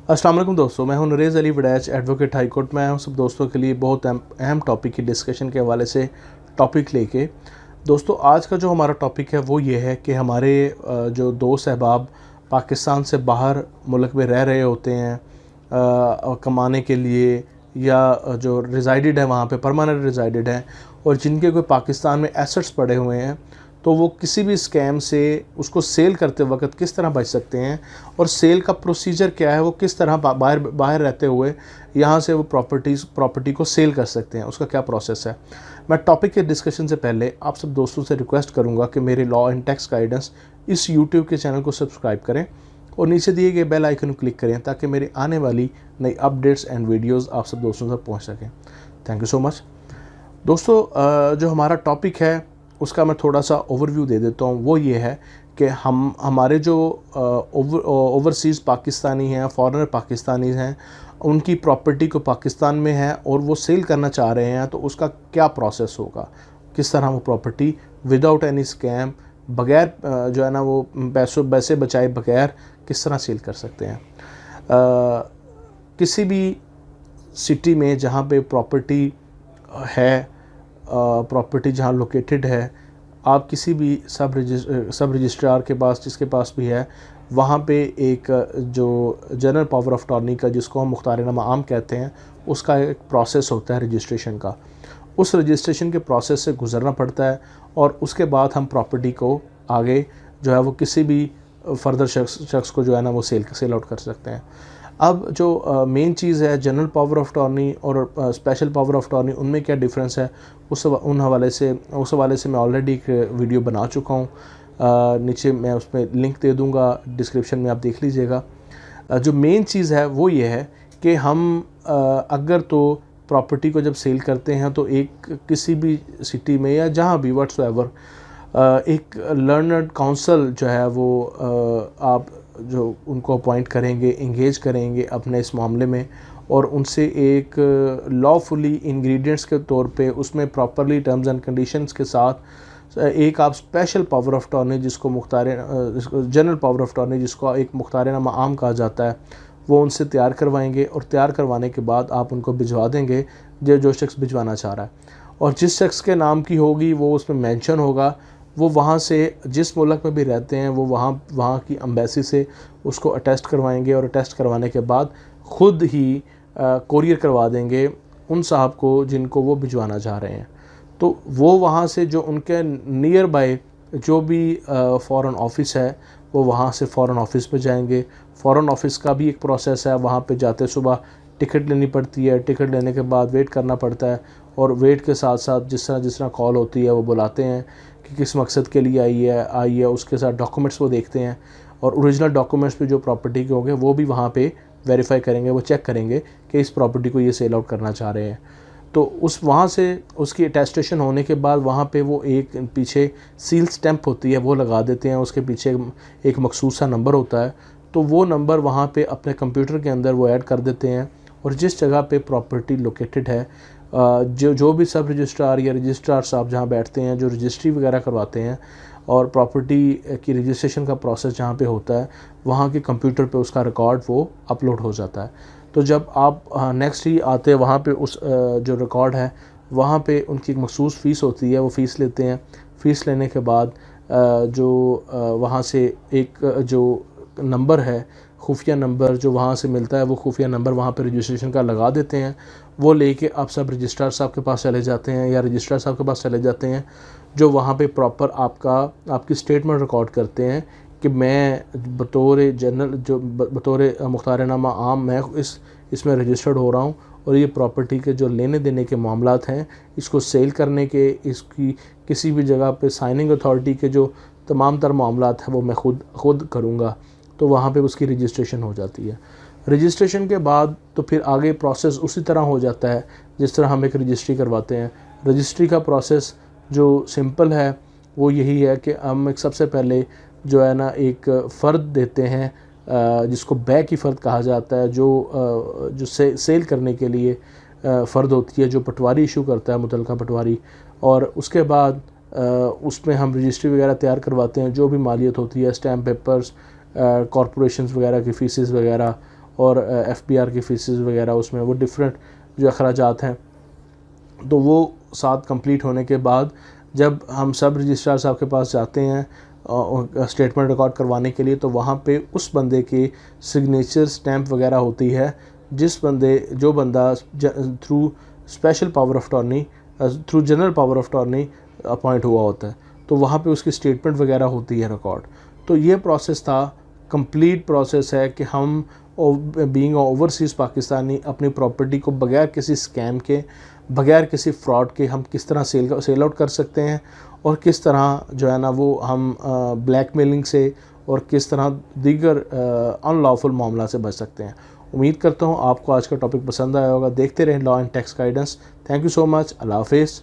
अस्सलाम वालेकुम दोस्तों, मैं हूं Narez Ali Waraich, advocate high court में आया हूं सब दोस्तों के लिए बहुत अहम टॉपिक की डिस्कशन के हवाले से टॉपिक लेके। दोस्तों, आज का जो हमारा टॉपिक है वो ये है कि हमारे जो दोस्त अहबाब पाकिस्तान से बाहर मुल्क में रह रहे होते हैं कमाने के लिए, या जो रिज़ाइडेड है वहाँ पे परमानेंट रिज़ाइडेड हैं, और जिनके कोई पाकिस्तान में एसेट्स पड़े हुए हैं, तो वो किसी भी स्कैम से उसको सेल करते वक्त किस तरह बच सकते हैं, और सेल का प्रोसीजर क्या है, वो किस तरह बाहर रहते हुए यहाँ से वो प्रॉपर्टी को सेल कर सकते हैं, उसका क्या प्रोसेस है। मैं टॉपिक के डिस्कशन से पहले आप सब दोस्तों से रिक्वेस्ट करूँगा कि मेरे लॉ एंड टैक्स गाइडेंस इस यूट्यूब के चैनल को सब्सक्राइब करें और नीचे दिए गए बेल आइकन को क्लिक करें ताकि मेरी आने वाली नई अपडेट्स एंड वीडियोज़ आप सब दोस्तों तक पहुँच सकें। Thank you so much. दोस्तों, जो हमारा टॉपिक है उसका मैं थोड़ा सा ओवरव्यू दे देता हूँ। वो ये है कि हमारे जो ओवरसीज़ पाकिस्तानी हैं, फॉरेनर पाकिस्तानी हैं, उनकी प्रॉपर्टी को पाकिस्तान में है और वो सेल करना चाह रहे हैं, तो उसका क्या प्रोसेस होगा, किस तरह वो प्रॉपर्टी विदाउट एनी स्कैम, बगैर जो है ना वो पैसे बचाए बगैर किस तरह सेल कर सकते हैं। किसी भी सिटी में जहाँ पे प्रॉपर्टी है, प्रॉपर्टी जहाँ लोकेटेड है, आप किसी भी सब रजिस्ट्रार के पास, जिसके पास भी है, वहाँ पे एक जो जनरल पावर ऑफ अटॉर्नी का, जिसको हम मुख्तारनामा आम कहते हैं, उसका एक प्रोसेस होता है रजिस्ट्रेशन का। उस रजिस्ट्रेशन के प्रोसेस से गुज़रना पड़ता है और उसके बाद हम प्रॉपर्टी को आगे जो है वो किसी भी फर्दर शख्स को जो है ना वो सेल आउट कर सकते हैं। अब जो मेन चीज़ है जनरल पावर ऑफ अटॉर्नी और स्पेशल पावर ऑफ अटॉर्नी, उनमें क्या डिफरेंस है, उस हवाले से मैं ऑलरेडी एक वीडियो बना चुका हूँ। नीचे मैं उसमें लिंक दे दूँगा, डिस्क्रिप्शन में आप देख लीजिएगा। जो मेन चीज़ है वो ये है कि हम अगर तो प्रॉपर्टी को जब सेल करते हैं तो एक किसी भी सिटी में या जहाँ भी व्हाट्सएवर एक लर्नड काउंसिल जो है वो आप जो उनको अपॉइंट करेंगे, इंगेज करेंगे अपने इस मामले में, और उनसे एक लॉफुली इंग्रेडिएंट्स के तौर पे उसमें प्रॉपरली टर्म्स एंड कंडीशंस के साथ एक आप स्पेशल पावर ऑफ अटॉर्नी, जिसको जनरल पावर ऑफ अटॉर्नी, जिसको एक मुख्तारनामा आम कहा जाता है, वो उनसे तैयार करवाएंगे, और तैयार करवाने के बाद आप उनको भिजवा देंगे जो शख्स भिजवाना चाह रहा है, और जिस शख्स के नाम की होगी वो उसमें मेंशन होगा। वो वहाँ से जिस मुल्क में भी रहते हैं वो वहाँ की एम्बेसी से उसको अटेस्ट करवाएंगे, और अटेस्ट करवाने के बाद ख़ुद ही कोरियर करवा देंगे उन साहब को जिनको वो भिजवाना चाह रहे हैं। तो वो वहाँ से जो उनके नियर बाय जो भी फ़ॉरेन ऑफिस है, वो वहाँ से फ़ॉरेन ऑफिस पे जाएंगे। फ़ॉरेन ऑफिस का भी एक प्रोसेस है, वहाँ पे जाते सुबह टिकट लेनी पड़ती है, टिकट लेने के बाद वेट करना पड़ता है, और वेट के साथ साथ जिस तरह कॉल होती है वो बुलाते हैं कि किस मकसद के लिए आई है, उसके साथ डॉक्यूमेंट्स वो देखते हैं, और ओरिजिनल डॉक्यूमेंट्स पे जो प्रॉपर्टी के होंगे वो भी वहाँ पे वेरीफाई करेंगे, वो चेक करेंगे कि इस प्रॉपर्टी को ये सेल आउट करना चाह रहे हैं। तो वहाँ से उसकी अटेस्टेशन होने के बाद वहाँ पे वो एक पीछे सील स्टैंप होती है वो लगा देते हैं, उसके पीछे एक मखसूस सा नंबर होता है, तो वो नंबर वहाँ पे अपने कंप्यूटर के अंदर वो ऐड कर देते हैं, और जिस जगह पे प्रॉपर्टी लोकेटेड है, जो भी सब रजिस्ट्रार या रजिस्ट्रार साहब जहाँ बैठते हैं, जो रजिस्ट्री वगैरह करवाते हैं और प्रॉपर्टी की रजिस्ट्रेशन का प्रोसेस जहाँ पे होता है, वहाँ के कंप्यूटर पे उसका रिकॉर्ड वो अपलोड हो जाता है। तो जब आप नेक्स्ट ही आते हैं वहाँ पे उस जो रिकॉर्ड है वहाँ पे उनकी एक मखसूस फ़ीस होती है, वो फ़ीस लेते हैं। फ़ीस लेने के बाद वहाँ से एक जो नंबर है, खुफिया नंबर जो वहाँ से मिलता है, वो खुफिया नंबर वहाँ पे रजिस्ट्रेशन का लगा देते हैं। वो लेके आप सब रजिस्ट्रार साहब के पास चले जाते हैं या रजिस्ट्रार साहब के पास चले जाते हैं, जो वहाँ पे प्रॉपर आपकी स्टेटमेंट रिकॉर्ड करते हैं कि मैं बतौर मुख्तारनामा आम मैं इसमें रजिस्टर्ड हो रहा हूँ, और ये प्रॉपर्टी के जो लेने देने के मामलात हैं, इसको सेल करने के, इसकी किसी भी जगह पे साइनिंग अथॉरिटी के जो तमाम तर मामलात हैं वो मैं खुद करूँगा। तो वहाँ पे उसकी रजिस्ट्रेशन हो जाती है। रजिस्ट्रेशन के बाद तो फिर आगे प्रोसेस उसी तरह हो जाता है जिस तरह हम एक रजिस्ट्री करवाते हैं। रजिस्ट्री का प्रोसेस जो सिंपल है वो यही है कि हम एक सबसे पहले जो है ना एक फ़र्द देते हैं, जिसको बै की फ़र्द कहा जाता है, जो सेल करने के लिए फ़र्द होती है, जो पटवारी इशू करता है, मुतलका पटवारी, और उसके बाद उसमें हम रजिस्ट्री वगैरह तैयार करवाते हैं, जो भी मालियत होती है, स्टैम्प पेपर्स, कॉरपोरेशंस वगैरह की फ़ीसेस वगैरह, और FBR की फ़ीसेस वगैरह उसमें वो डिफरेंट जो अखराजात हैं, तो वो साथ कंप्लीट होने के बाद जब हम सब रजिस्ट्रार साहब के पास जाते हैं स्टेटमेंट रिकॉर्ड करवाने के लिए, तो वहाँ पे उस बंदे की सिग्नेचर स्टैंप वगैरह होती है जो बंदा through special power of attorney through general power of attorney appoint हुआ होता है, तो वहाँ पे उसकी स्टेटमेंट वगैरह होती है रिकॉर्ड। तो ये प्रोसेस था, कंप्लीट प्रोसेस है कि हम बीइंग ओवरसीज़ पाकिस्तानी अपनी प्रॉपर्टी को बगैर किसी स्कैम के, बगैर किसी फ्रॉड के हम किस तरह सेल आउट कर सकते हैं, और किस तरह जो है ना वो हम ब्लैकमेलिंग से और किस तरह दीगर अनलॉफुल मामला से बच सकते हैं। उम्मीद करता हूँ आपको आज का टॉपिक पसंद आया होगा। देखते रहें law and tax guidance. Thank you so much. अल्लाह हाफिज़।